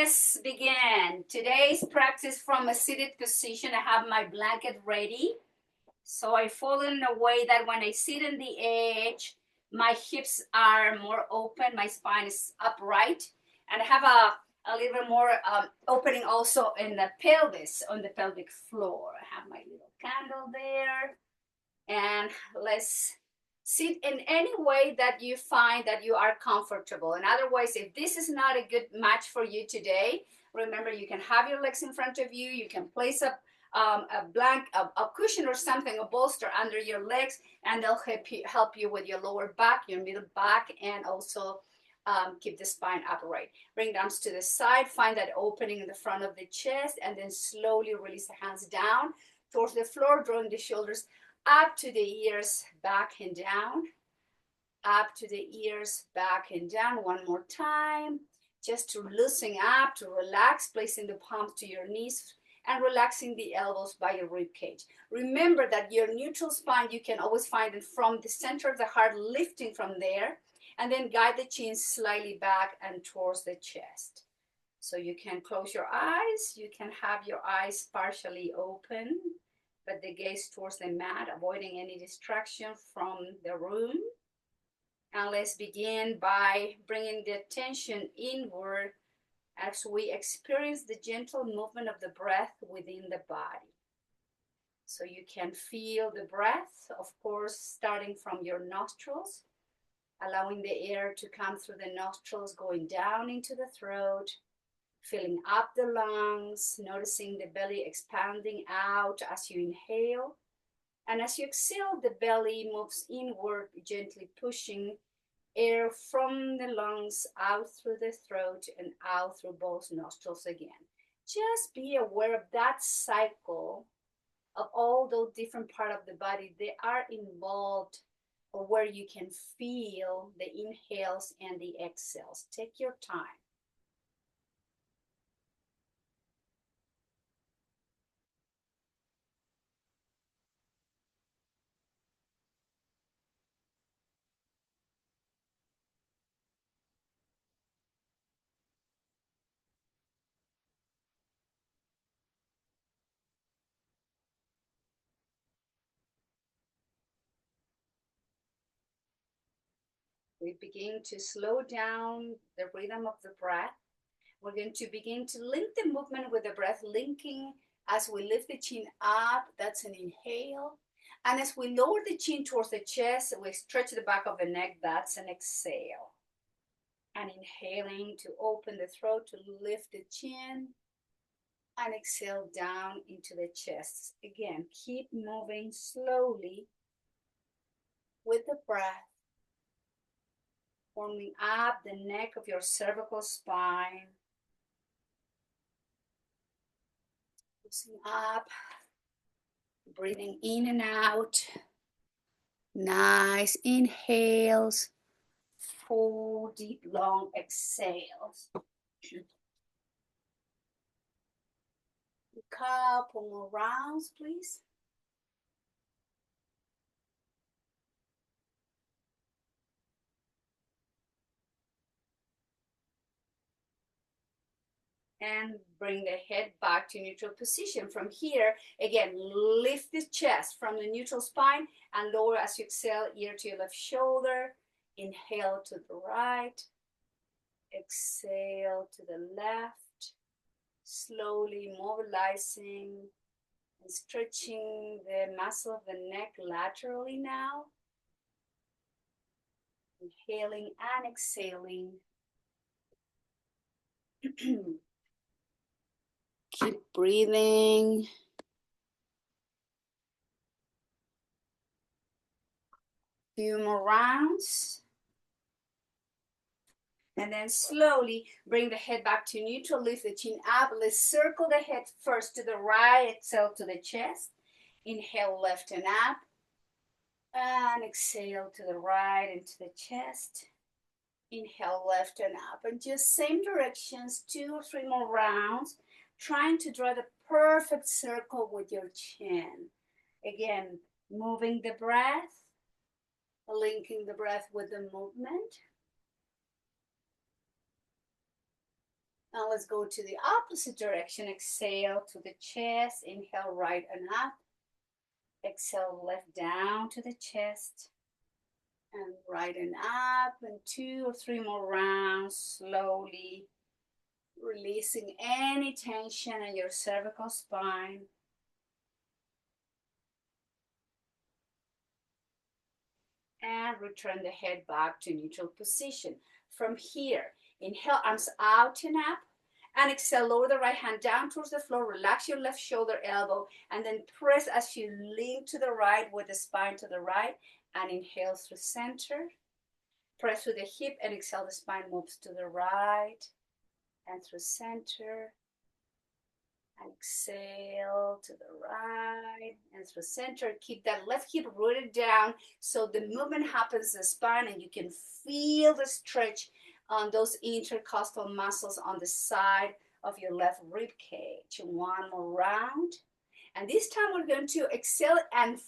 let's begin. Today's practice from a seated position. I have my blanket ready. So I fall in a way that when I sit on the edge, my hips are more open, my spine is upright, and I have a little more opening also in the pelvis, on the pelvic floor. I have my little candle there, and let's sit in any way that you find that you are comfortable. And otherwise, if this is not a good match for you today, remember you can have your legs in front of you. You can place a cushion or something, a bolster under your legs, and they'll help you with your lower back, your middle back, and also keep the spine upright. Bring the arms to the side, find that opening in the front of the chest, and then slowly release the hands down towards the floor, drawing the shoulders up to the ears, back and down, up to the ears, back and down. One more time, just to loosen up, to relax, placing the palms to your knees and relaxing the elbows by your rib cage. Remember that your neutral spine, you can always find it from the center of the heart, lifting from there, and then guide the chin slightly back and towards the chest. So you can close your eyes, you can have your eyes partially open, but the gaze towards the mat, avoiding any distraction from the room. And let's begin by bringing the attention inward as we experience the gentle movement of the breath within the body. So you can feel the breath, of course, starting from your nostrils, allowing the air to come through the nostrils, going down into the throat, filling up the lungs, noticing the belly expanding out as you inhale. And as you exhale, the belly moves inward, gently pushing air from the lungs out through the throat and out through both nostrils again. Just be aware of that cycle of all those different parts of the body. They are involved, or where you can feel the inhales and the exhales. Take your time. We begin to slow down the rhythm of the breath. We're going to begin to link the movement with the breath, linking as we lift the chin up, that's an inhale. And as we lower the chin towards the chest, we stretch the back of the neck, that's an exhale. And inhaling to open the throat, to lift the chin, and exhale down into the chest. Again, keep moving slowly with the breath, warming up the neck of your cervical spine. Loosening up, breathing in and out. Nice inhales, full, deep, long exhales. A couple more rounds, please. And bring the head back to neutral position. From here, again, lift the chest from the neutral spine and lower as you exhale, ear to your left shoulder. Inhale to the right. Exhale to the left. Slowly mobilizing and stretching the muscle of the neck laterally now. Inhaling and exhaling. Keep breathing. Few more rounds. And then slowly bring the head back to neutral, lift the chin up. Let's circle the head first to the right, exhale to the chest. Inhale, left and up. And exhale to the right into the chest. Inhale, left and up. And just same directions, 2 or 3 more rounds, trying to draw the perfect circle with your chin. Again, moving the breath, linking the breath with the movement. Now let's go to the opposite direction. Exhale to the chest. Inhale right and up. Exhale left down to the chest. And right and up. And 2 or 3 more rounds. Slowly releasing any tension in your cervical spine. And return the head back to neutral position. From here, inhale, arms out and up. And exhale, lower the right hand down towards the floor. Relax your left shoulder, elbow. And then press as you lean to the right with the spine to the right. And inhale through center. Press through the hip and exhale, the spine moves to the right. And through center. And exhale to the right and through center. Keep that left hip rooted down so the movement happens in the spine and you can feel the stretch on those intercostal muscles on the side of your left rib cage. One more round. And this time we're going to exhale and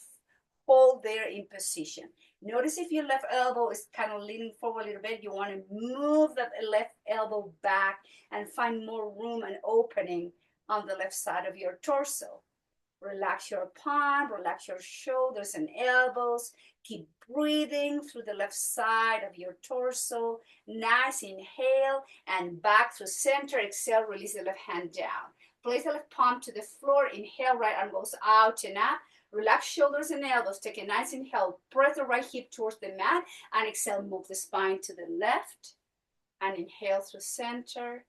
hold there in position. Notice if your left elbow is kind of leaning forward a little bit, you want to move that left elbow back and find more room and opening on the left side of your torso. Relax your palm, relax your shoulders and elbows. Keep breathing through the left side of your torso. Nice inhale and back through center. Exhale, release the left hand down. Place the left palm to the floor. Inhale, right arm goes out and up. Relax shoulders and elbows. Take a nice inhale. Press the right hip towards the mat. And exhale, move the spine to the left. And inhale through center.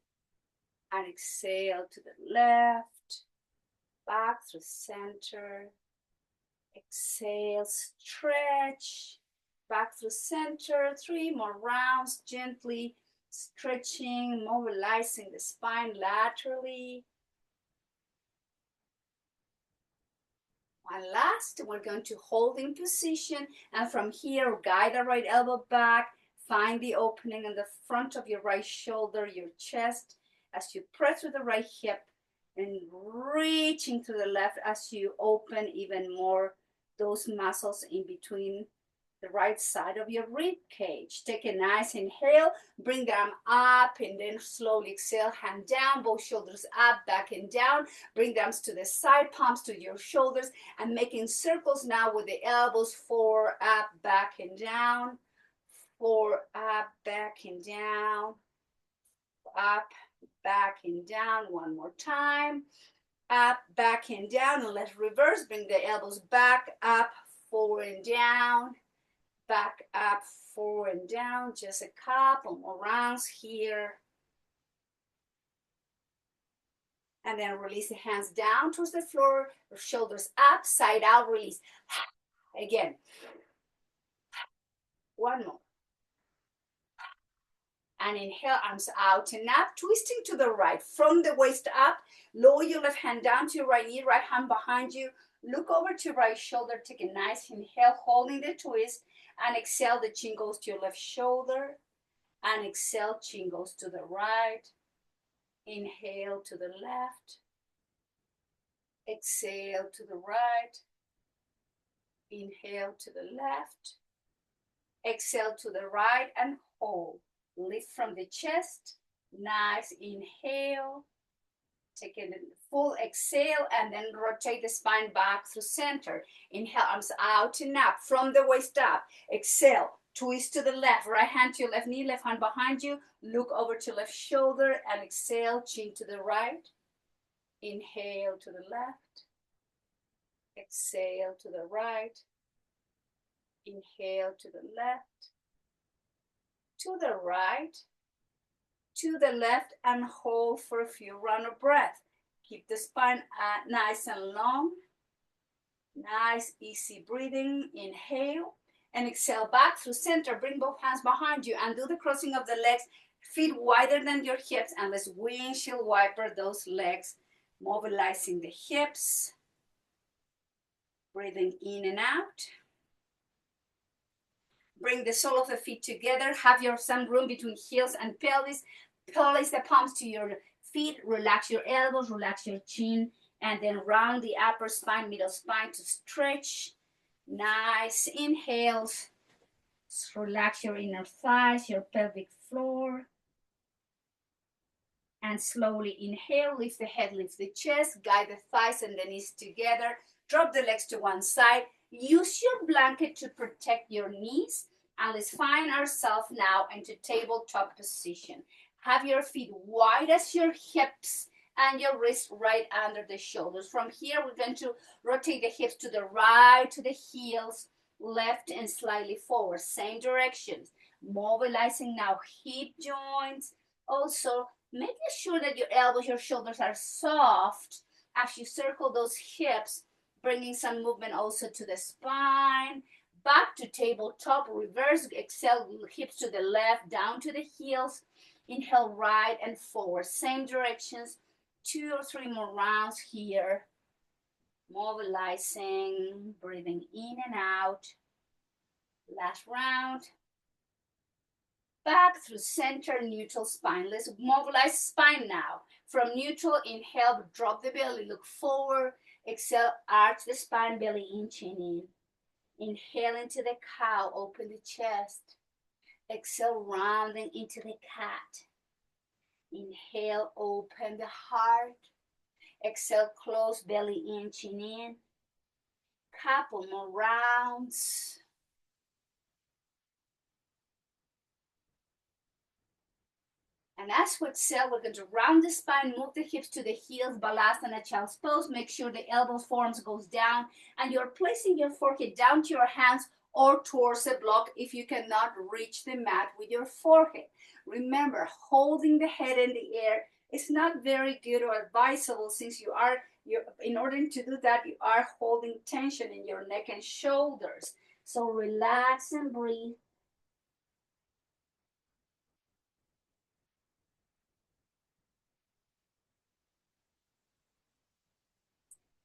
And exhale to the left, back through center. Exhale, stretch, back through center. 3 more rounds, gently stretching, mobilizing the spine laterally. One last, we're going to hold in position. And from here, guide the right elbow back. Find the opening in the front of your right shoulder, your chest. As you press with the right hip and reaching to the left as you open even more those muscles in between the right side of your rib cage. Take a nice inhale, bring the arm up and then slowly exhale, hand down, both shoulders up, back and down. Bring the arms to the side, palms to your shoulders and making circles now with the elbows, 4 up, back and down, 4 up, back and down, up, back and down. One more time. Up, back and down. And let's reverse. Bring the elbows back, up, forward and down. Back, up, forward and down. Just a couple more rounds here. And then release the hands down towards the floor. Shoulders up, side out, release. Again. One more. And inhale, arms out and up, twisting to the right. From the waist up, lower your left hand down to your right knee, right hand behind you. Look over to your right shoulder. Take a nice inhale, holding the twist. And exhale, the chin goes to your left shoulder. And exhale, chin goes to the right. Inhale to the left. Exhale to the right. Inhale to the left. Exhale to the right and hold. Lift from the chest. Nice inhale. Take a full exhale and then rotate the spine back through center. Inhale, arms out and up from the waist up. Exhale, twist to the left. Right hand to your left knee, left hand behind you. Look over to left shoulder and exhale, chin to the right. Inhale to the left. Exhale to the right. Inhale to the left. To the right, to the left, and hold for a few rounds of breath. Keep the spine nice and long. Nice, easy breathing. Inhale and exhale back through center. Bring both hands behind you and do the crossing of the legs. Feet wider than your hips, and let's windshield wiper those legs. Mobilizing the hips. Breathing in and out. Bring the sole of the feet together. Have some room between heels and pelvis. Place the palms to your feet. Relax your elbows, relax your chin, and then round the upper spine, middle spine to stretch. Nice inhales. Relax your inner thighs, your pelvic floor. And slowly inhale, lift the head, lift the chest, guide the thighs and the knees together. Drop the legs to one side. Use your blanket to protect your knees. And let's find ourselves now into tabletop position. Have your feet wide as your hips and your wrists right under the shoulders. From here, we're going to rotate the hips to the right, to the heels, left and slightly forward. Same directions. Mobilizing now hip joints. Also, making sure that your elbows, your shoulders are soft as you circle those hips, bringing some movement also to the spine. Back to tabletop, reverse, exhale, hips to the left, down to the heels. Inhale, right and forward, same directions. 2 or 3 more rounds here. Mobilizing, breathing in and out. Last round. Back through center, neutral spine. Let's mobilize spine now. From neutral, inhale, drop the belly, look forward. Exhale, arch the spine, belly in, chin in. Inhale into the cow, open the chest. Exhale, rounding into the cat. Inhale, open the heart. Exhale, close, belly in, chin in. Couple more rounds. And as we exhale, we're going to round the spine, move the hips to the heels, Balasana Child's Pose. Make sure the elbows forms goes down, and you're placing your forehead down to your hands or towards the block if you cannot reach the mat with your forehead. Remember, holding the head in the air is not very good or advisable since in order to do that, you are holding tension in your neck and shoulders. So relax and breathe.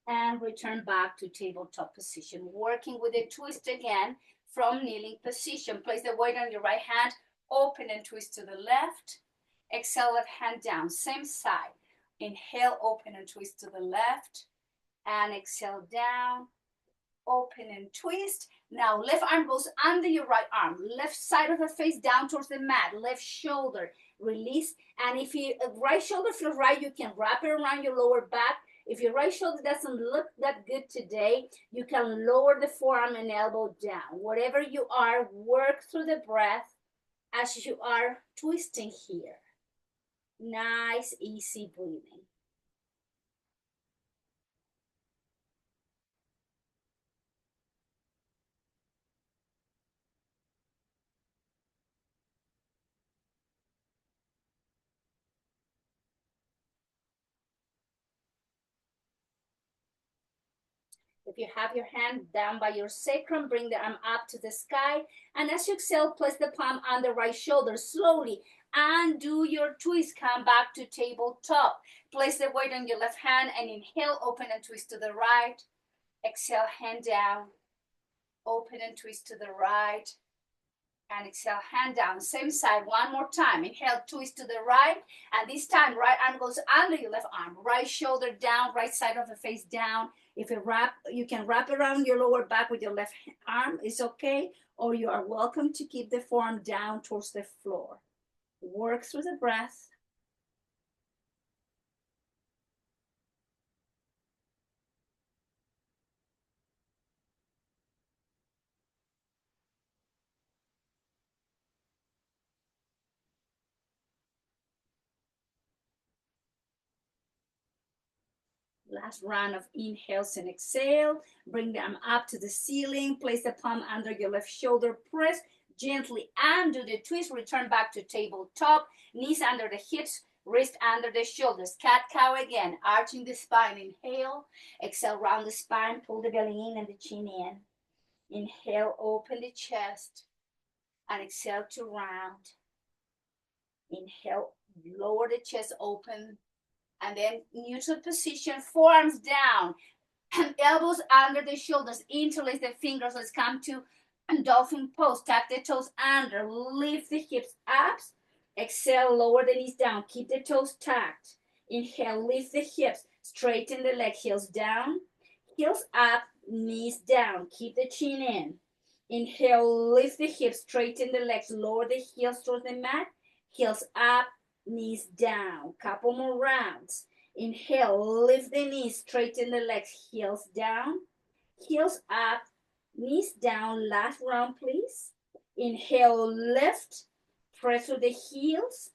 And return back to tabletop position. Working with a twist again from kneeling position. Place the weight on your right hand, open and twist to the left. Exhale, left hand down, same side. Inhale, open and twist to the left. And exhale down, open and twist. Now left arm goes under your right arm. Left side of the face down towards the mat. Left shoulder, release. And if your right shoulder feels right, you can wrap it around your lower back. If your right shoulder doesn't look that good today, you can lower the forearm and elbow down. Whatever you are, work through the breath as you are twisting here. Nice, easy breathing. If you have your hand down by your sacrum, bring the arm up to the sky. And as you exhale, place the palm on the right shoulder slowly. And do your twist. Come back to tabletop. Place the weight on your left hand and inhale, open and twist to the right. Exhale, hand down. Open and twist to the right. And exhale, hand down. Same side, one more time. Inhale, twist to the right. And this time, right arm goes under your left arm. Right shoulder down, right side of the face down. If you can wrap around your lower back with your left arm, it's okay. Or you are welcome to keep the forearm down towards the floor. Work through the breath. Last round of inhales and exhale. Bring them up to the ceiling. Place the palm under your left shoulder. Press gently and do the twist. Return back to tabletop. Knees under the hips. Wrist under the shoulders. Cat-cow again. Arching the spine. Inhale. Exhale, round the spine. Pull the belly in and the chin in. Inhale, open the chest. And exhale to round. Inhale, lower the chest, open. And then neutral position, forearms down, and elbows under the shoulders, interlace the fingers. Let's come to dolphin pose. Tap the toes under, lift the hips up. Exhale, lower the knees down, keep the toes tucked. Inhale, lift the hips, straighten the leg, heels down, heels up, knees down, keep the chin in. Inhale, lift the hips, straighten the legs, lower the heels towards the mat, heels up, knees down. Couple more rounds. Inhale, lift the knees, straighten the legs, heels down, heels up, knees down. Last round, please. Inhale, lift, press through the heels,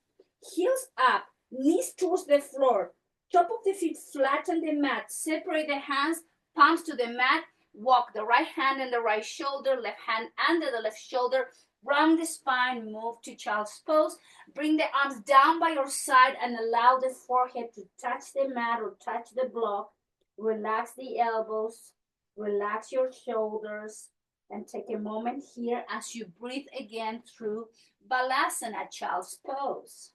heels up, knees towards the floor, top of the feet flat on the mat. Separate the hands, palms to the mat. Walk the right hand and the right shoulder, left hand under the left shoulder. Round the spine, move to child's pose. Bring the arms down by your side and allow the forehead to touch the mat or touch the block. Relax the elbows, relax your shoulders, and take a moment here as you breathe again through Balasana, child's pose.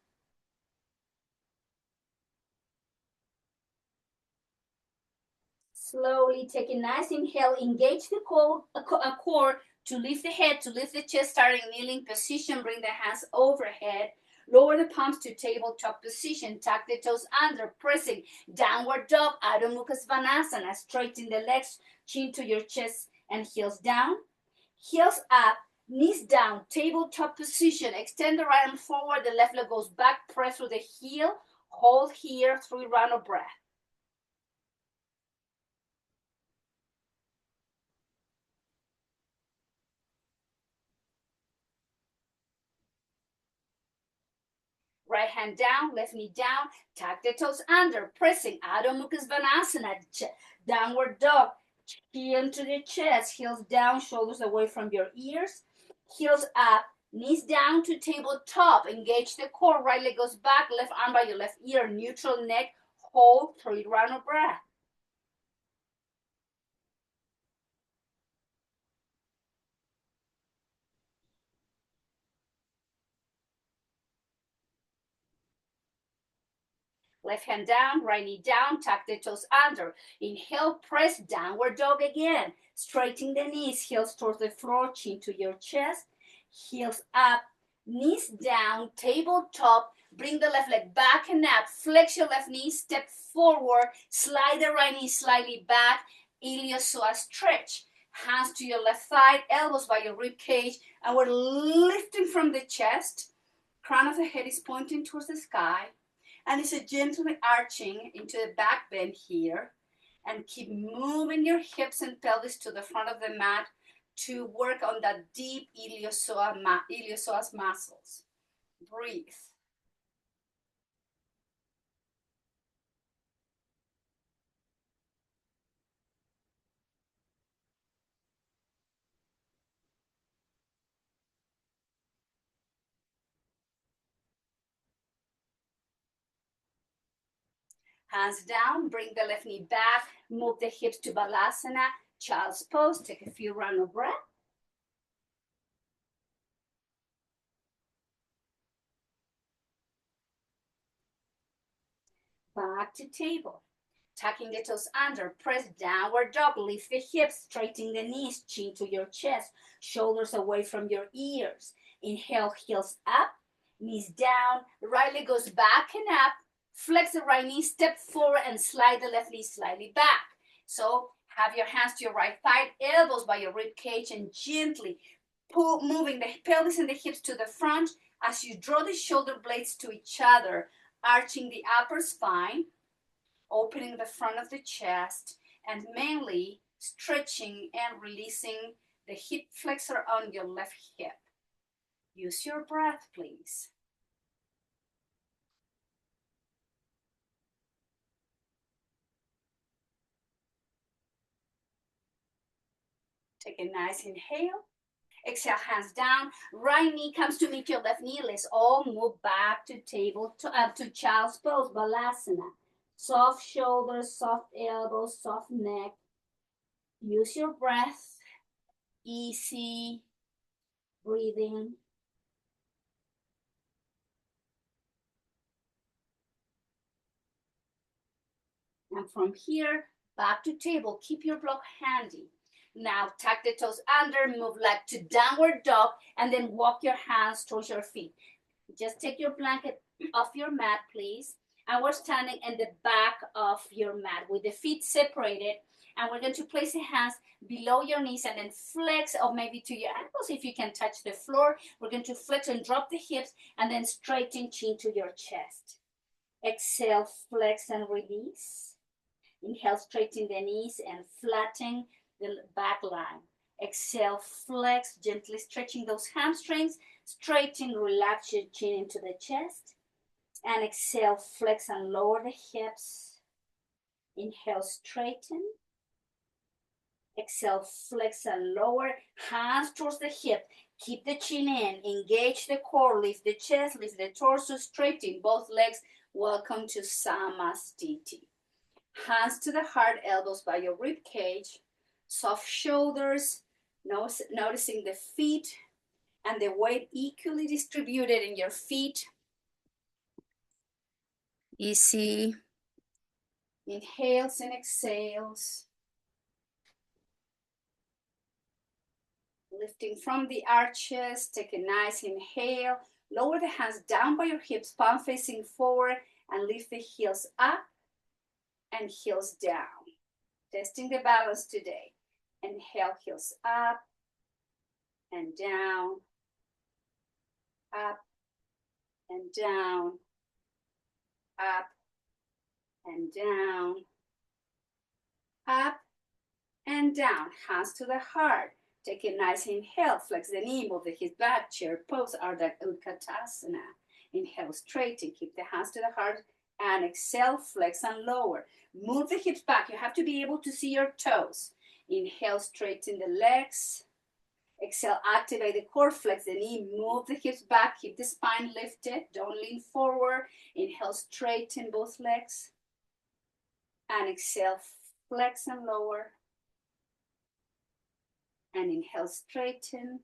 Slowly take a nice inhale, engage the core to lift the head, to lift the chest, starting kneeling position. Bring the hands overhead. Lower the palms to tabletop position. Tuck the toes under, pressing downward dog, Adho Mukha Svanasana. Straighten the legs, chin to your chest and heels down. Heels up, knees down, tabletop position. Extend the right arm forward, the left leg goes back. Press through the heel. Hold here, 3 rounds of breath. Right hand down, left knee down, tuck the toes under, pressing Adho Mukha Svanasana, downward dog, chin to the chest, heels down, shoulders away from your ears, heels up, knees down to tabletop, engage the core, right leg goes back, left arm by your left ear, neutral neck, hold, 3 rounds of breath. Left hand down, right knee down, tuck the toes under. Inhale, press downward dog again. Straighten the knees, heels towards the floor, chin to your chest. Heels up, knees down, tabletop. Bring the left leg back and up. Flex your left knee, step forward. Slide the right knee slightly back. Iliopsoas stretch. Hands to your left thigh, elbows by your rib cage. And we're lifting from the chest. Crown of the head is pointing towards the sky. And it's a gently arching into the back bend here. And keep moving your hips and pelvis to the front of the mat to work on that deep iliopsoas muscles. Breathe. Hands down, bring the left knee back, move the hips to Balasana, child's pose. Take a few rounds of breath. Back to table. Tucking the toes under, press downward dog, lift the hips, straighten the knees, chin to your chest, shoulders away from your ears. Inhale, heels up, knees down, right leg goes back and up. Flex the right knee, step forward and slide the left knee slightly back. So have your hands to your right thigh, elbows by your rib cage, and gently pull, moving the pelvis and the hips to the front as you draw the shoulder blades to each other, arching the upper spine, opening the front of the chest, and mainly stretching and releasing the hip flexor on your left hip. Use your breath, please. Take a nice inhale. Exhale, hands down. Right knee comes to meet your left knee. Let's all move back to table, to child's pose, Balasana. Soft shoulders, soft elbows, soft neck. Use your breath. Easy breathing. And from here, back to table. Keep your block handy. Now, tuck the toes under, move leg to downward dog, and then walk your hands towards your feet. Just take your blanket off your mat, please. And we're standing in the back of your mat with the feet separated. And we're going to place the hands below your knees and then flex, or maybe to your ankles if you can touch the floor. We're going to flex and drop the hips and then straighten chin to your chest. Exhale, flex and release. Inhale, straighten the knees and flatten the back line. Exhale, flex, gently stretching those hamstrings. Straighten, relax your chin into the chest. And exhale, flex and lower the hips. Inhale, straighten. Exhale, flex and lower. Hands towards the hip. Keep the chin in. Engage the core. Lift the chest. Lift the torso. Straighten both legs. Welcome to Samastiti. Hands to the heart. Elbows by your rib cage. Soft shoulders. Noticing the feet and the weight equally distributed in your feet. Easy inhales and exhales. Lifting from the arches, take a nice inhale. Lower the hands down by your hips, palm facing forward, and lift the heels up and heels down. Testing the balance today. Inhale, heels up and down, up and down, up and down, up and down. Hands to the heart. Take a nice inhale, flex the knee, move the hips back, chair pose, Ardha Utkatasana. Inhale, straighten, keep the hands to the heart, and exhale, flex and lower. Move the hips back. You have to be able to see your toes. Inhale, straighten the legs. Exhale, activate the core, flex the knee, move the hips back, keep the spine lifted, don't lean forward. Inhale, straighten both legs. And exhale, flex and lower. And inhale, straighten.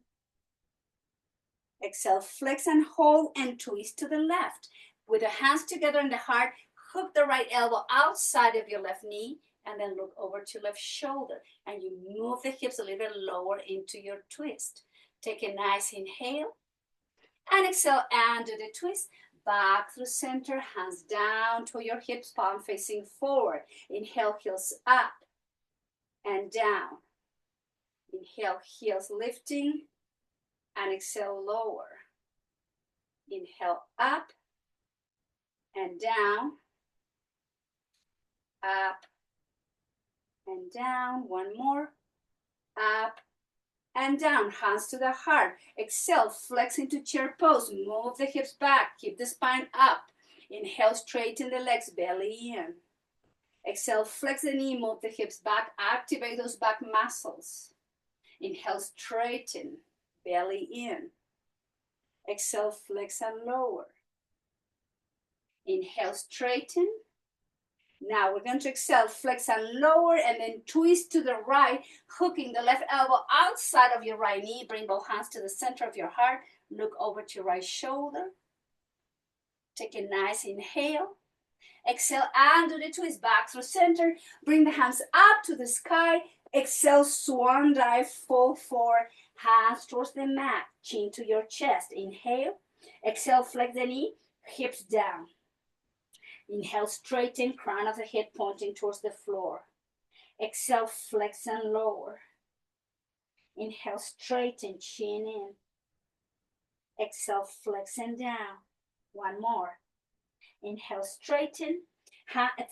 Exhale, flex and hold and twist to the left. With the hands together in the heart, hook the right elbow outside of your left knee and then look over to left shoulder. And you move the hips a little bit lower into your twist. Take a nice inhale and exhale and do the twist. Back through center, hands down to your hips, palm facing forward. Inhale, heels up and down. Inhale, heels lifting, and exhale, lower. Inhale, up and down, up and down. One more, up and down. Hands to the heart. Exhale, flex into chair pose. Move the hips back, keep the spine up. Inhale, straighten the legs, belly in. Exhale, flex the knee, move the hips back, activate those back muscles. Inhale, straighten, belly in. Exhale, flex and lower. Inhale, straighten. Now we're going to exhale, flex and lower, and then twist to the right, hooking the left elbow outside of your right knee. Bring both hands to the center of your heart. Look over to your right shoulder. Take a nice inhale. Exhale and do the twist back through center. Bring the hands up to the sky. Exhale, swan dive, fall forward, hands towards the mat, chin to your chest. Inhale. Exhale, flex the knee, hips down. Inhale, straighten, crown of the head pointing towards the floor. Exhale, flex and lower. Inhale, straighten, chin in. Exhale, flex and down. One more. Inhale, straighten.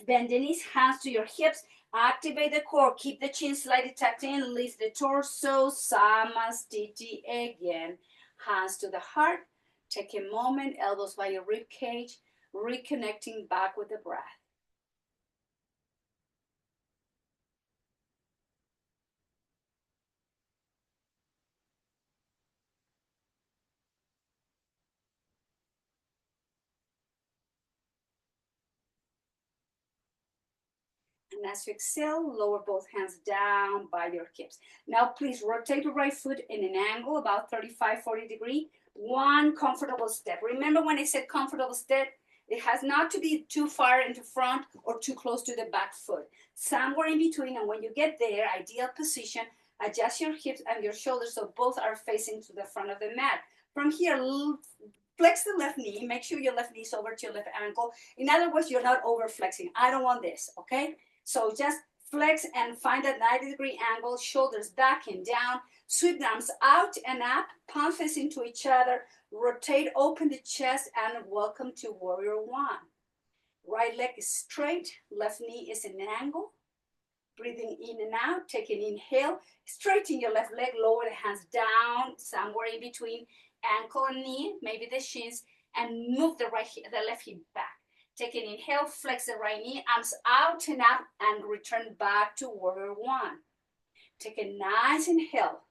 Bend the knees, hands to your hips. Activate the core. Keep the chin slightly tucked in. Lift the torso. Samastiti again. Hands to the heart. Take a moment. Elbows by your rib cage. Reconnecting back with the breath. And as you exhale, lower both hands down by your hips. Now please rotate the right foot in an angle about 35-40 degrees. One comfortable step. Remember when I said comfortable step, it has not to be too far into front or too close to the back foot. Somewhere in between, and when you get there, ideal position, adjust your hips and your shoulders so both are facing to the front of the mat. From here, flex the left knee. Make sure your left knee is over to your left ankle. In other words, you're not over flexing. I don't want this, okay? So just Flex and find a 90-degree angle, shoulders back and down. Sweep the arms out and up, palms facing to each other. Rotate, open the chest, and welcome to Warrior One. Right leg is straight, left knee is in an angle. Breathing in and out, take an inhale. Straighten your left leg, lower the hands down, somewhere in between ankle and knee, maybe the shins, and move the left hip back. Take an inhale, flex the right knee, arms out and up, and return back to Warrior One. Take a nice inhale.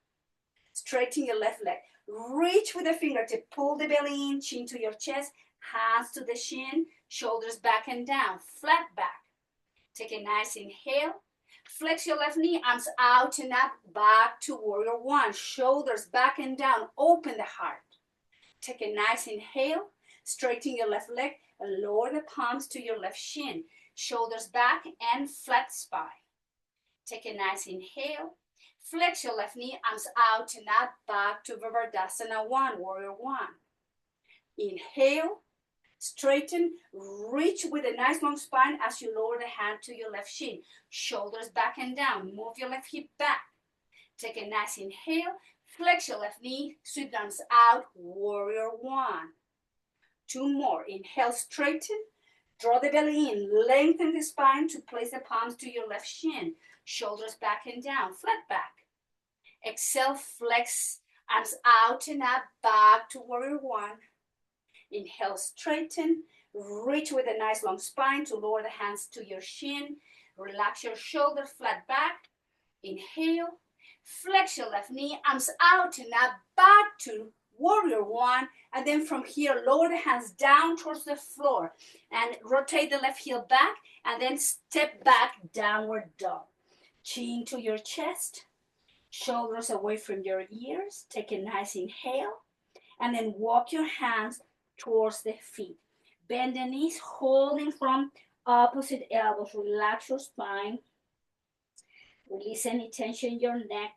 Straighten your left leg. Reach with the fingertip, pull the belly in, chin to your chest, hands to the shin, shoulders back and down, flat back. Take a nice inhale. Flex your left knee, arms out and up, back to Warrior One. Shoulders back and down, open the heart. Take a nice inhale. Straighten your left leg, lower the palms to your left shin. Shoulders back and flat spine. Take a nice inhale. Flex your left knee, arms out and up, back to Virabhadrasana One, Warrior One. Inhale, straighten, reach with a nice long spine as you lower the hand to your left shin. Shoulders back and down, move your left hip back. Take a nice inhale, flex your left knee, sweep the arms out, Warrior One. Two more, inhale, straighten, draw the belly in, lengthen the spine to place the palms to your left shin. Shoulders back and down, flat back. Exhale, flex, arms out and up, back to Warrior One. Inhale, straighten, reach with a nice long spine to lower the hands to your shin. Relax your shoulders, flat back. Inhale, flex your left knee, arms out and up, back to Warrior One. And then from here, lower the hands down towards the floor and rotate the left heel back and then step back, downward dog. Chin to your chest, shoulders away from your ears. Take a nice inhale and then walk your hands towards the feet. Bend the knees, holding from opposite elbows. Relax your spine. Release any tension in your neck.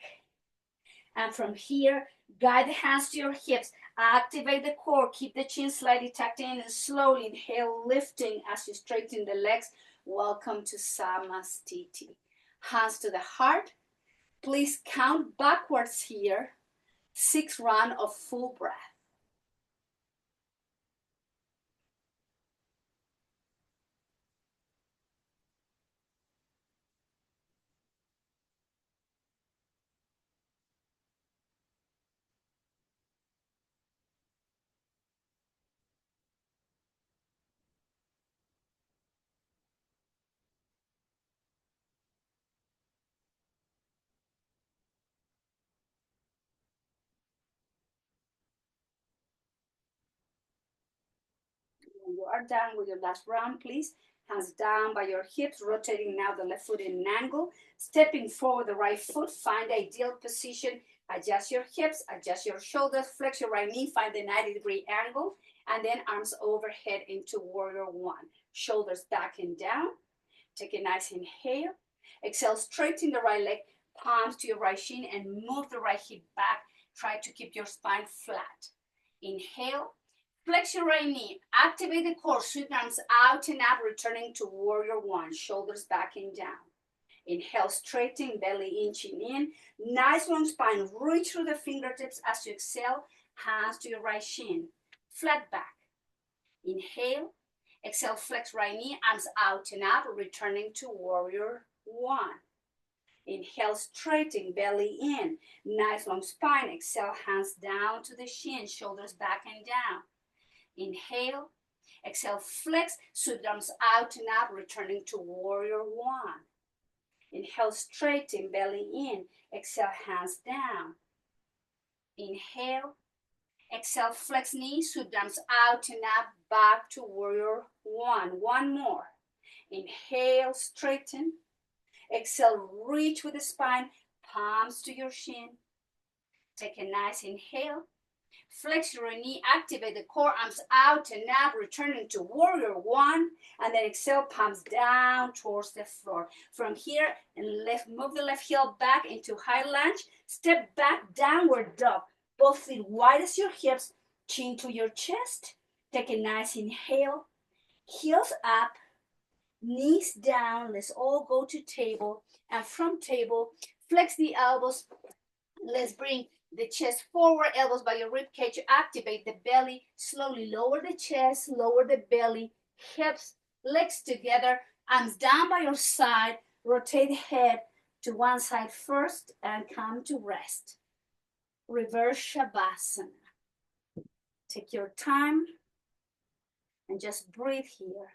And from here, guide the hands to your hips. Activate the core. Keep the chin slightly tucked in and slowly inhale, lifting as you straighten the legs. Welcome to Samastiti. Hands to the heart. Please count backwards here. 6 rounds of full breath. When you are done with your last round, please, hands down by your hips, rotating now the left foot in an angle, stepping forward the right foot, find the ideal position, adjust your hips, adjust your shoulders, flex your right knee, find the 90-degree angle, and then arms overhead into Warrior One. Shoulders back and down. Take a nice inhale. Exhale, straighten the right leg, palms to your right shin, and move the right hip back. Try to keep your spine flat. Inhale. Flex your right knee, activate the core, sweep arms out and up, returning to Warrior One, shoulders back and down. Inhale, straighten, belly in, chin in. Nice long spine, reach through the fingertips as you exhale, hands to your right shin, flat back. Inhale, exhale, flex right knee, arms out and up, returning to Warrior One. Inhale, straighten, belly in, nice long spine. Exhale, hands down to the shin, shoulders back and down. Inhale, exhale, flex, sweep the arms out and up, returning to Warrior One. Inhale, straighten, belly in, exhale, hands down. Inhale, exhale, flex knees, sweep the arms out and up, back to Warrior One. One more. Inhale, straighten. Exhale, reach with the spine, palms to your shin. Take a nice inhale. Flex your knee, activate the core, arms out and up, returning to Warrior One, and then exhale, palms down towards the floor. From here, and move the left heel back into high lunge, step back, downward dog. Both feet wide as your hips, chin to your chest. Take a nice inhale, heels up, Knees down. Let's all go to table. And from table, flex the elbows. Let's bring the chest forward, elbows by your rib cage. Activate the belly. Slowly lower the chest, lower the belly, hips, legs together, arms down by your side. Rotate the head to one side first and come to rest. Reverse Shavasana. Take your time and just breathe here.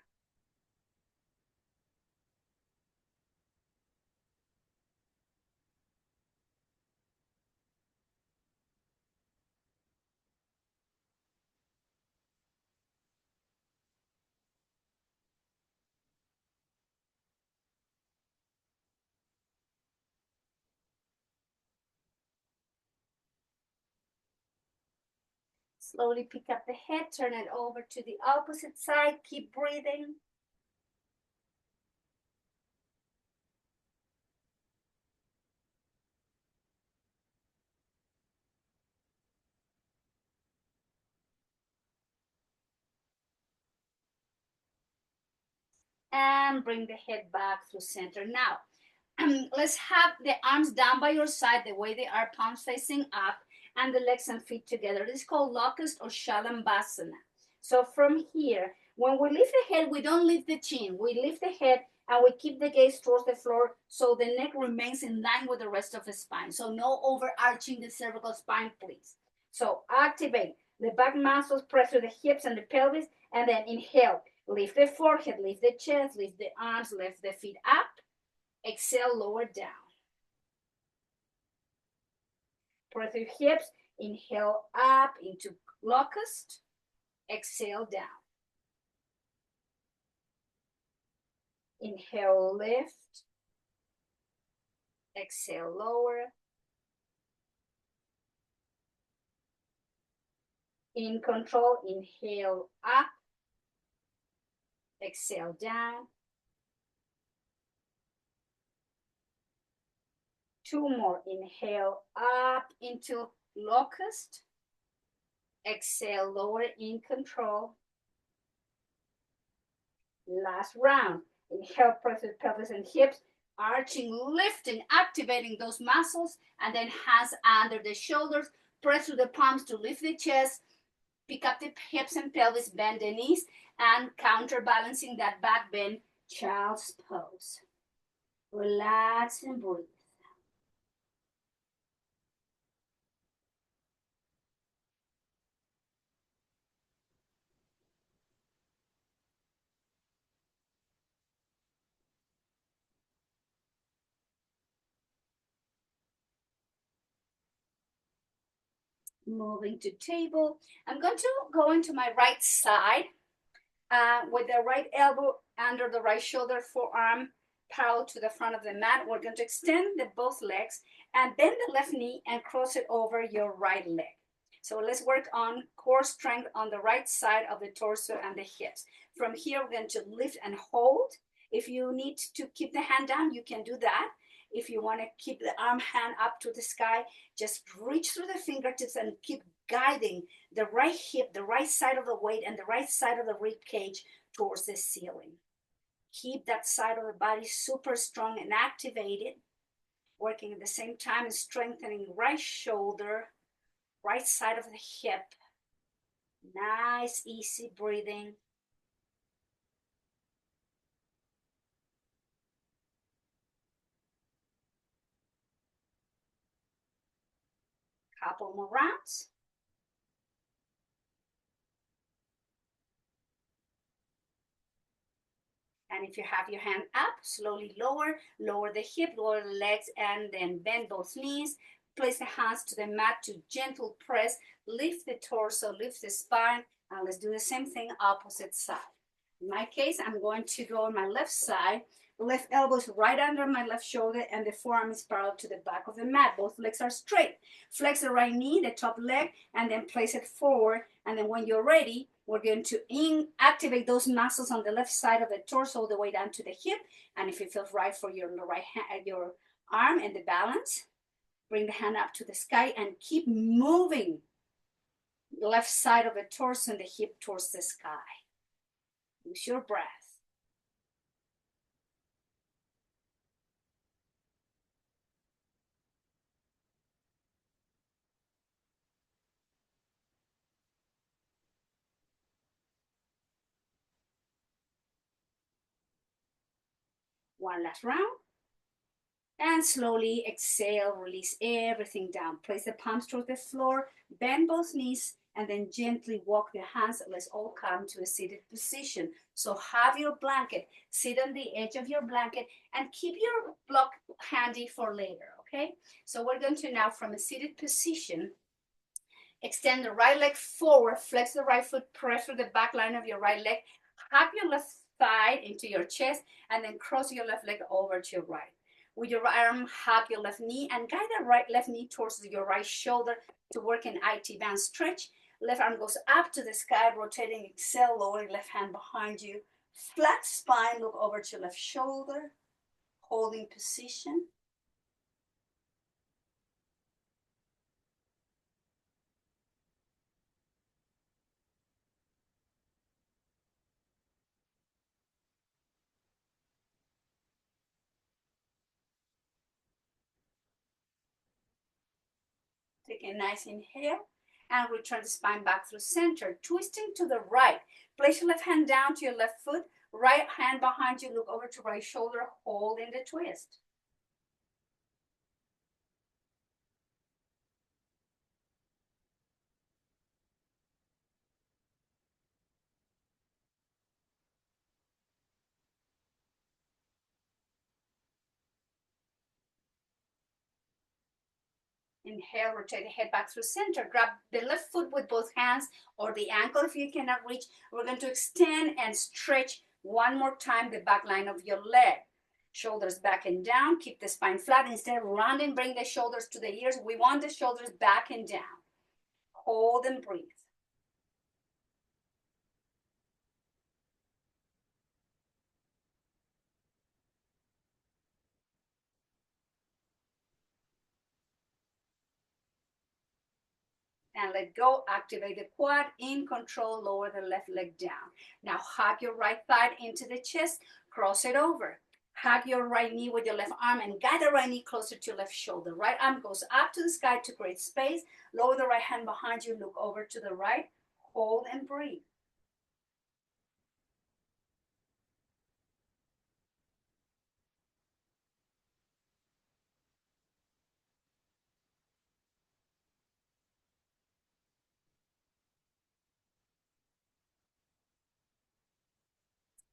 Slowly pick up the head, turn it over to the opposite side. Keep breathing. And bring the head back through center. Now, let's have the arms down by your side the way they are, palms facing up, and the legs and feet together. This is called locust or Shalambhasana. So from here, when we lift the head, we don't lift the chin. We lift the head and we keep the gaze towards the floor so the neck remains in line with the rest of the spine. So no overarching the cervical spine, please. So activate the back muscles, press through the hips and the pelvis, and then inhale. Lift the forehead, lift the chest, lift the arms, lift the feet up. Exhale, lower down. Press your hips. Inhale up into locust. Exhale down. Inhale, lift. Exhale, lower. In control, inhale up. Exhale down. Two more. Inhale up into locust. Exhale, lower in control. Last round. Inhale, press the pelvis and hips, arching, lifting, activating those muscles, and then hands under the shoulders. Press through the palms to lift the chest. Pick up the hips and pelvis, bend the knees, and counterbalancing that back bend, child's pose. Relax and breathe. Moving to table. I'm going to go into my right side with the right elbow under the right shoulder, forearm parallel to the front of the mat. We're going to extend the both legs and bend the left knee and cross it over your right leg. So let's work on core strength on the right side of the torso and the hips. From here, we're going to lift and hold. If you need to keep the hand down, you can do that. If you want to keep the arm hand up to the sky, just reach through the fingertips and keep guiding the right hip, the right side of the weight, and the right side of the rib cage towards the ceiling. Keep that side of the body super strong and activated. Working at the same time and strengthening right shoulder, right side of the hip. Nice, easy breathing. Couple more rounds. And if you have your hand up, slowly lower the hip, lower the legs, and then bend both knees. Place the hands to the mat to gentle press. Lift the torso, lift the spine, and let's do the same thing opposite side. In my case, I'm going to go on my left side. Left elbow is right under my left shoulder, and the forearm is parallel to the back of the mat. Both legs are straight. Flex the right knee, the top leg, and then place it forward. And then when you're ready, we're going to activate those muscles on the left side of the torso all the way down to the hip. And if it feels right for your right hand, your arm and the balance, bring the hand up to the sky and keep moving the left side of the torso and the hip towards the sky. Use your breath. One last round. And slowly exhale, release everything down. Place the palms toward the floor, bend both knees, and then gently walk the hands. Let's all come to a seated position. So have your blanket, sit on the edge of your blanket, and keep your block handy for later, okay? So we're going to now, from a seated position, extend the right leg forward, flex the right foot, press through the back line of your right leg, hug your left thigh into your chest, and then cross your left leg over to your right. With your right arm, hug your left knee and guide the left knee towards your right shoulder to work an IT band stretch. Left arm goes up to the sky, rotating, exhale, lowering left hand behind you. Flat spine, look over to left shoulder, holding position. Take a nice inhale and return the spine back through center, twisting to the right. Place your left hand down to your left foot, right hand behind you, look over to right shoulder, hold in the twist. Inhale, rotate the head back through center. Grab the left foot with both hands or the ankle if you cannot reach. We're going to extend and stretch one more time the back line of your leg. Shoulders back and down. Keep the spine flat. Instead of rounding, bring the shoulders to the ears. We want the shoulders back and down. Hold and breathe. And let go, activate the quad, in control, lower the left leg down. Now hug your right thigh into the chest, cross it over. Hug your right knee with your left arm and guide the right knee closer to your left shoulder. Right arm goes up to the sky to create space. Lower the right hand behind you, look over to the right, hold and breathe.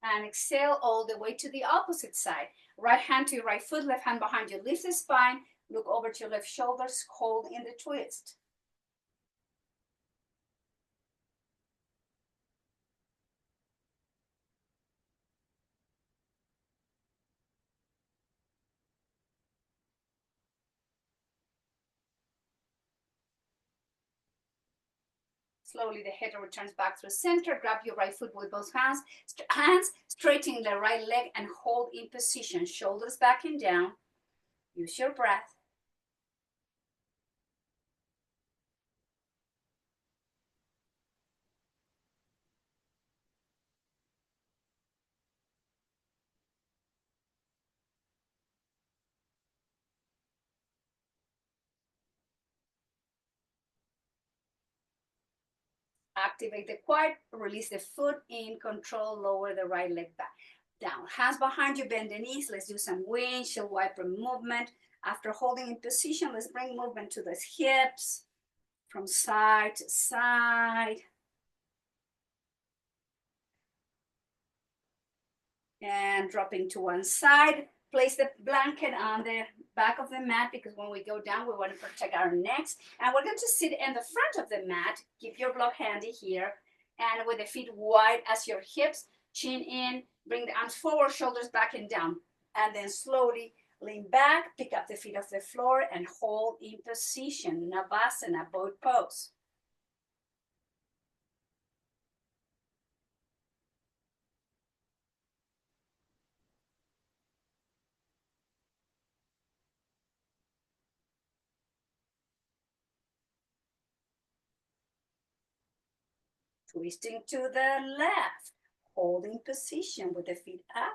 And exhale all the way to the opposite side. Right hand to your right foot, left hand behind you. Lift the spine, look over to your left shoulders, hold in the twist. Slowly the head returns back through center. Grab your right foot with both hands. Straighten the right leg and hold in position. Shoulders back and down. Use your breath. Activate the quad. Release the foot in control. Lower the right leg back down. Hands behind you. Bend the knees. Let's do some windshield wiper movement. After holding in position, let's bring movement to the hips from side to side. And dropping to one side. Place the blanket on the back of the mat because when we go down, we want to protect our necks. And we're going to sit in the front of the mat. Keep your block handy here. And with the feet wide as your hips, chin in, bring the arms forward, shoulders back and down. And then slowly lean back, pick up the feet off the floor and hold in position, Navasana, boat pose. Twisting to the left, holding position with the feet out.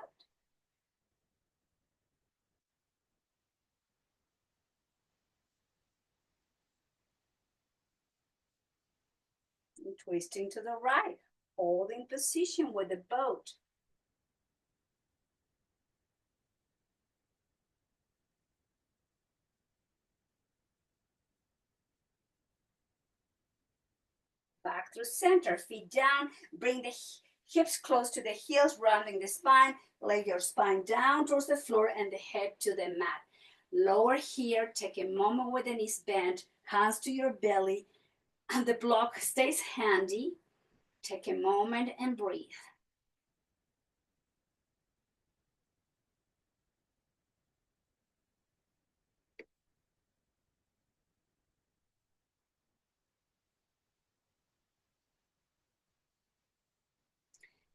And twisting to the right, holding position with the boat. back through center. Feet down, bring the hips close to the heels, rounding the spine. Lay your spine down towards the floor and the head to the mat. Lower here, take a moment with the knees bent, hands to your belly, and the block stays handy. Take a moment and breathe.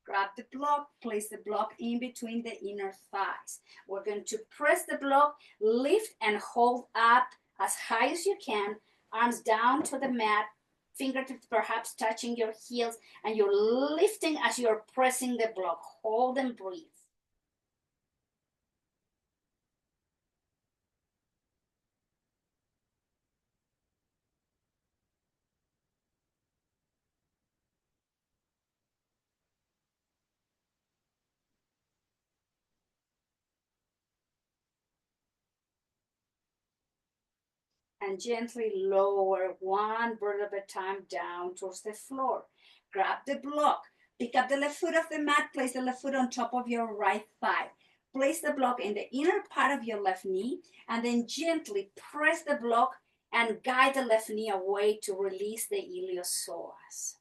Grab the block, place the block in between the inner thighs. We're going to press the block, lift and hold up as high as you can, arms down to the mat, fingertips perhaps touching your heels, and you're lifting as you're pressing the block. Hold and breathe. And gently lower one vertebra at a time down towards the floor. Grab the block. Pick up the left foot off the mat. Place the left foot on top of your right thigh. Place the block in the inner part of your left knee, and then gently press the block and guide the left knee away to release the iliopsoas.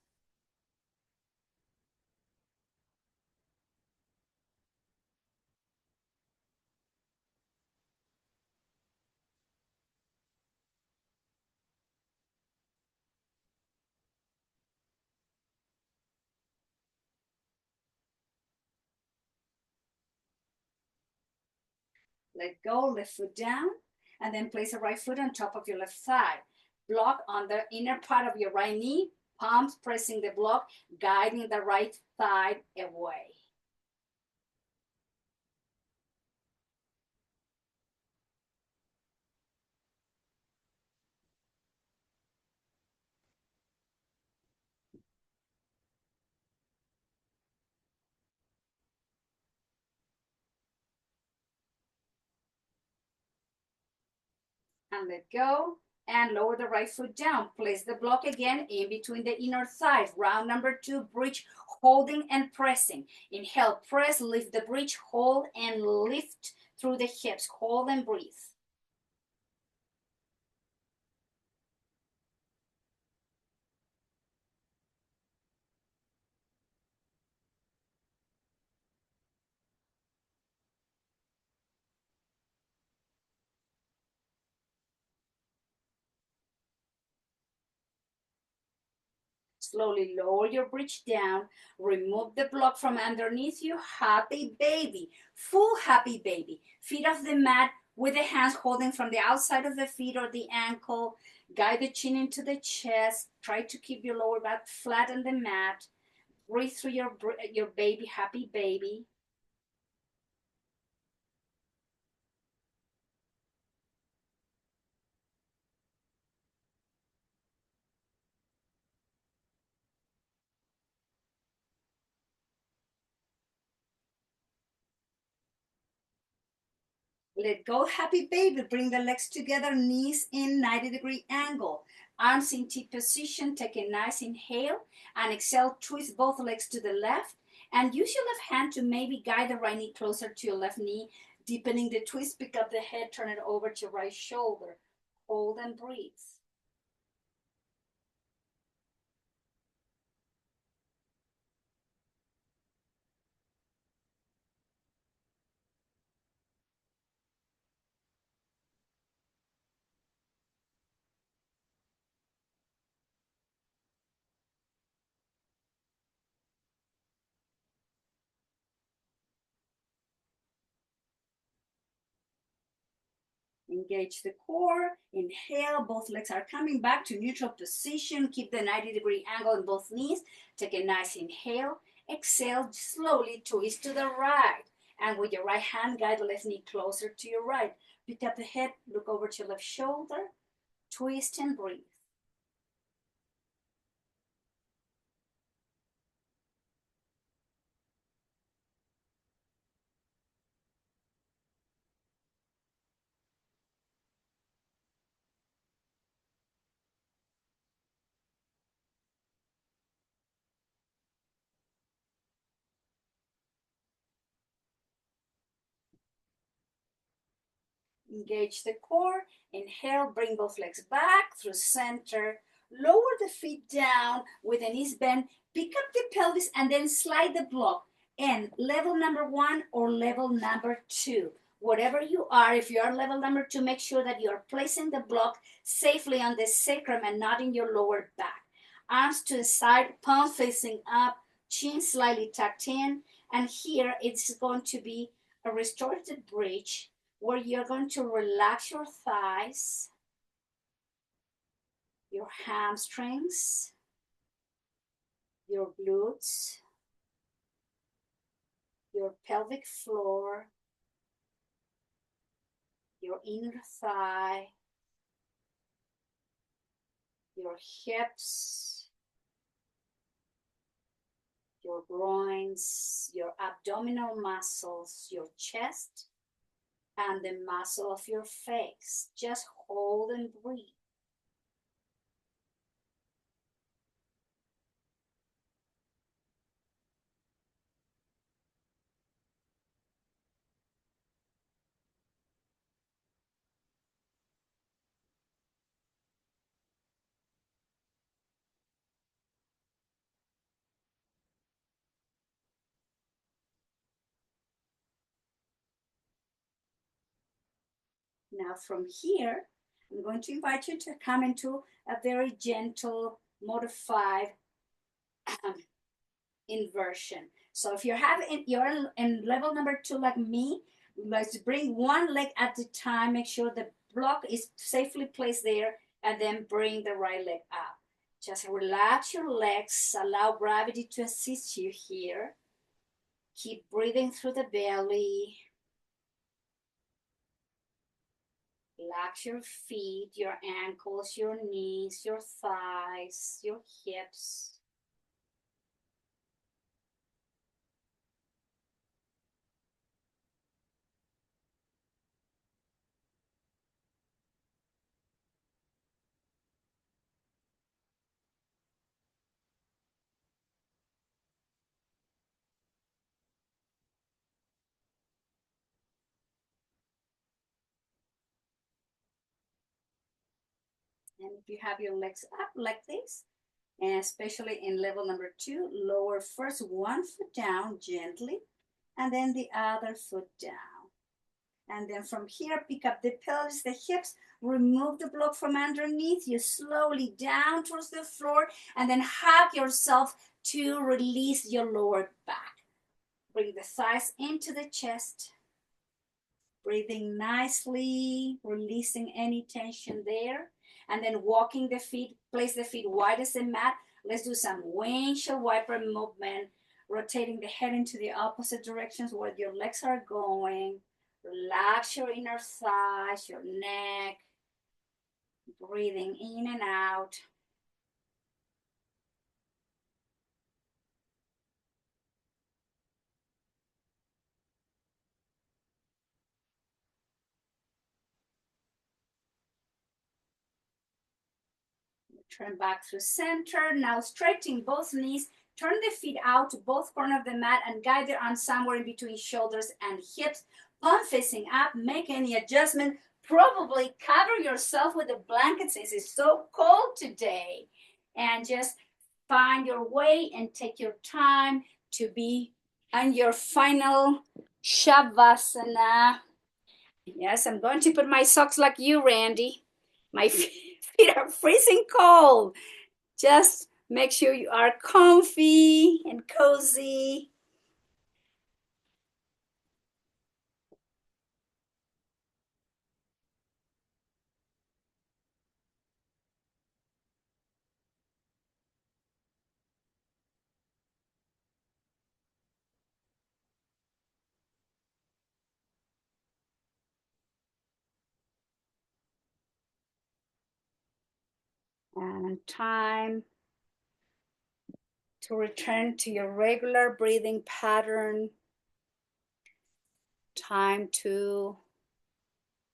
Let go, left foot down, and then place the right foot on top of your left thigh. Block on the inner part of your right knee, palms pressing the block, guiding the right thigh away. And let go, and lower the right foot down. Place the block again in between the inner thighs. Round number 2, bridge, holding and pressing. Inhale, press, lift the bridge, hold and lift through the hips. Hold and breathe. Slowly lower your bridge down. Remove the block from underneath you. Happy baby. Full happy baby. Feet off the mat with the hands holding from the outside of the feet or the ankle. Guide the chin into the chest. Try to keep your lower back flat on the mat. Breathe through your baby, happy baby. Let go, happy baby. Bring the legs together, knees in 90-degree angle. Arms in T position. Take a nice inhale and exhale. Twist both legs to the left and use your left hand to maybe guide the right knee closer to your left knee. Deepening the twist, pick up the head, turn it over to your right shoulder. Hold and breathe. Engage the core. Inhale, both legs are coming back to neutral position. Keep the 90-degree angle in both knees. Take a nice inhale. Exhale, slowly twist to the right. And with your right hand, guide the left knee closer to your right. Pick up the head, look over to your left shoulder. Twist and breathe. Engage the core. Inhale, bring both legs back through center. Lower the feet down with a knees bend. Pick up the pelvis and then slide the block in level number 1 or level number 2. Whatever you are, if you are level number 2, make sure that you are placing the block safely on the sacrum and not in your lower back. Arms to the side, palm facing up, chin slightly tucked in. And here it's going to be a restorative bridge where you're going to relax your thighs, your hamstrings, your glutes, your pelvic floor, your inner thigh, your hips, your groins, your abdominal muscles, your chest, and the muscle of your face. Just hold and breathe. Now from here, I'm going to invite you to come into a very gentle, modified inversion. So if you're in level number 2 like me, let's bring one leg at a time. Make sure the block is safely placed there, and then bring the right leg up. Just relax your legs. Allow gravity to assist you here. Keep breathing through the belly. Relax your feet, your ankles, your knees, your thighs, your hips. And if you have your legs up like this, and especially in level number 2, lower first one foot down gently, and then the other foot down. And then from here, pick up the pelvis, the hips, remove the block from underneath you slowly down towards the floor, and then hug yourself to release your lower back. Bring the thighs into the chest. Breathing nicely, releasing any tension there. And then walking the feet, place the feet wide as a mat. Let's do some windshield wiper movement, rotating the head into the opposite directions where your legs are going. Relax your inner thighs, your neck. Breathing in and out. Turn back through center. Now straighten both knees. Turn the feet out to both corners of the mat and guide the arms somewhere in between shoulders and hips. Palm facing up. Make any adjustment. Probably cover yourself with a blanket since it's so cold today. And just find your way and take your time to be on your final Shavasana. Yes, I'm going to put my socks like you, Randy. My feet are freezing cold. Just make sure you are comfy and cozy. And time to return to your regular breathing pattern. Time to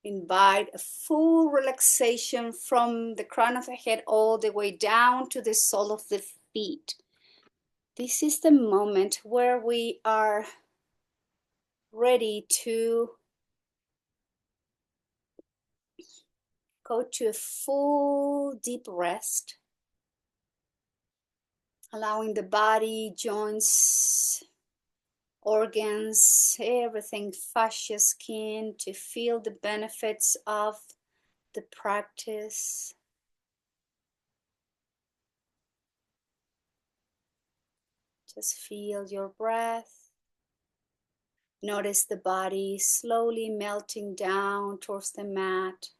invite a full relaxation from the crown of the head all the way down to the sole of the feet. This is the moment where we are ready to Go to a full deep rest, allowing the body, joints, organs, everything, fascia, skin, to feel the benefits of the practice. Just feel your breath. Notice the body slowly melting down towards the mat.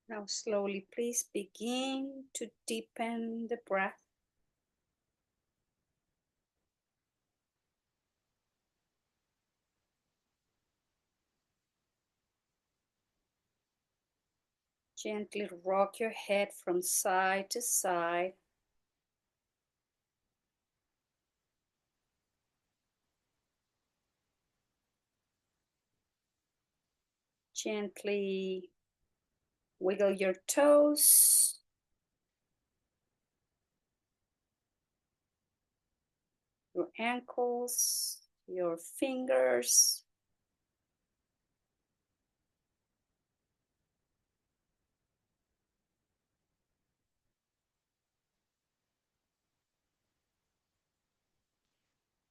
Now slowly, please begin to deepen the breath. Gently rock your head from side to side. Gently wiggle your toes. Your ankles, your fingers.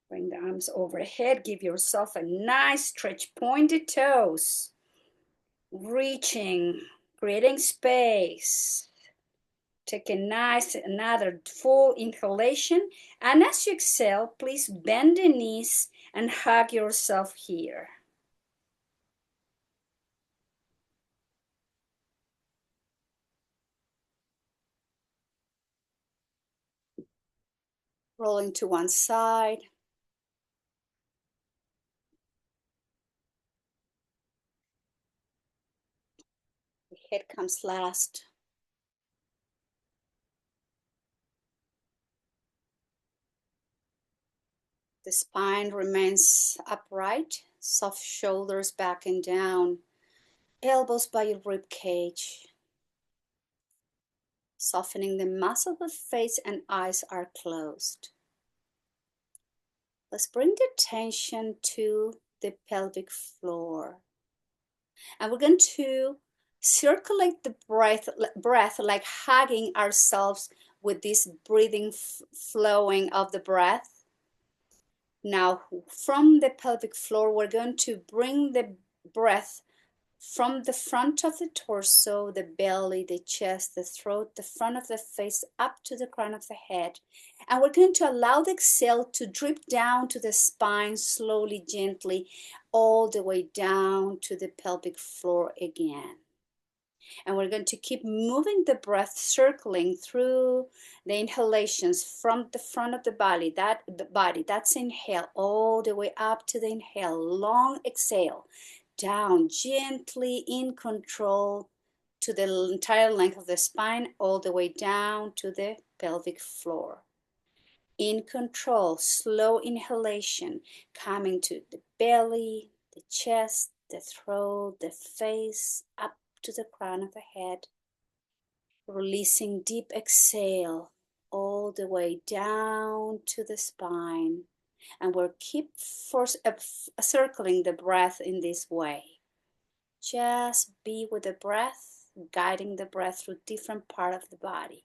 Bring the arms overhead. Give yourself a nice stretch, pointed toes. Reaching, creating space. Take a nice, another full inhalation. And as you exhale, please bend the knees and hug yourself here. Rolling to one side. The head comes last. The spine remains upright, soft shoulders back and down, elbows by your rib cage. Softening the muscle of the face and eyes are closed. Let's bring the attention to the pelvic floor. And we're going to circulate the breath like hugging ourselves with this breathing flowing of the breath. Now, from the pelvic floor, we're going to bring the breath from the front of the torso, the belly, the chest, the throat, the front of the face, up to the crown of the head. And we're going to allow the exhale to drip down to the spine slowly, gently, all the way down to the pelvic floor again. And we're going to keep moving the breath, circling through the inhalations from the front of the body. That's inhale, all the way up to the inhale. Long exhale, down gently in control to the entire length of the spine, all the way down to the pelvic floor. In control, slow inhalation, coming to the belly, the chest, the throat, the face, up to the crown of the head. Releasing deep exhale all the way down to the spine. And we'll keep circling the breath in this way. Just be with the breath, guiding the breath through different part of the body.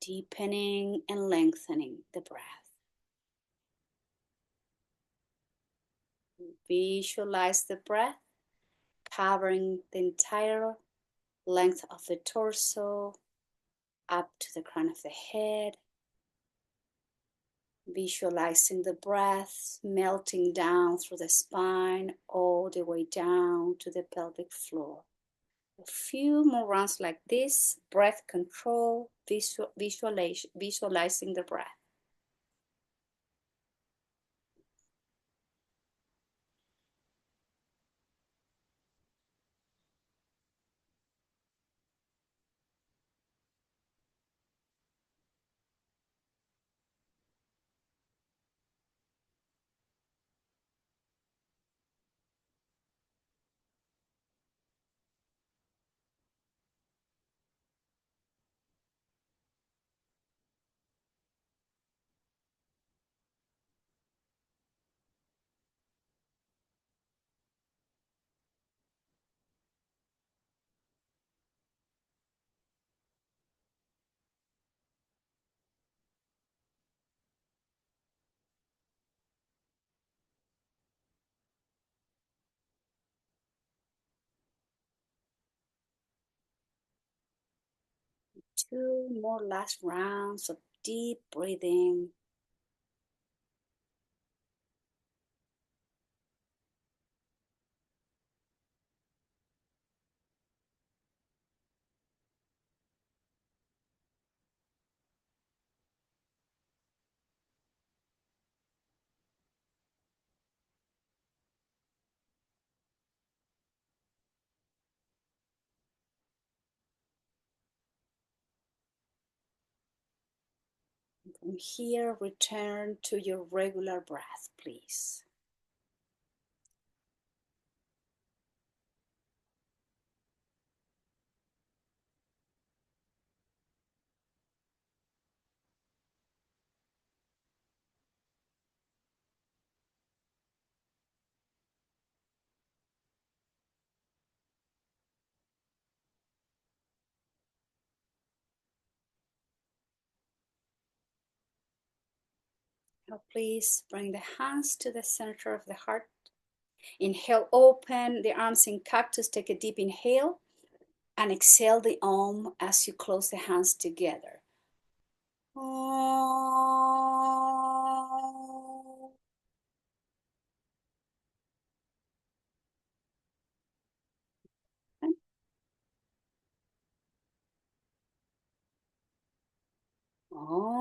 Deepening and lengthening the breath. Visualize the breath covering the entire length of the torso up to the crown of the head. Visualizing the breath melting down through the spine all the way down to the pelvic floor. A few more rounds like this, breath control, visualizing the breath. Two more last rounds of deep breathing. From here, return to your regular breath, please. Now please bring the hands to the center of the heart. Inhale, open the arms in cactus. Take a deep inhale and exhale the Om as you close the hands together. Om. Om. Om.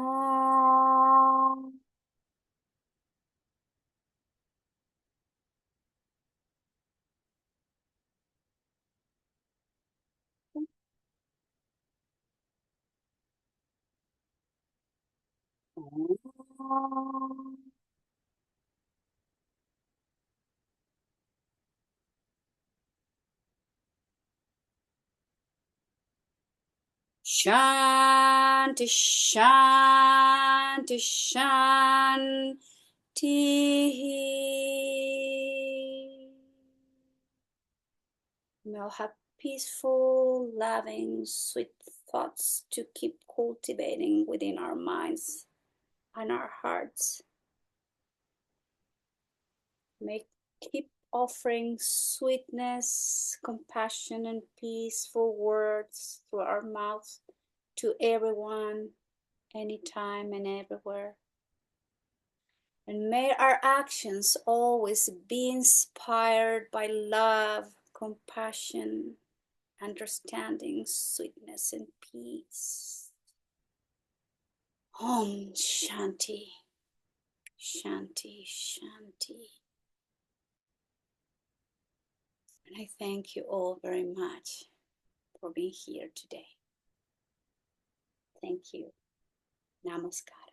Shanti, Shanti, Shanti. May all have peaceful, loving, sweet thoughts to keep cultivating within our minds and our hearts. May keep offering sweetness, compassion, and peaceful words through our mouths to everyone, anytime and everywhere. And may our actions always be inspired by love, compassion, understanding, sweetness, and peace. Om Shanti, Shanti, Shanti. And I thank you all very much for being here today. Thank you. Namaskar.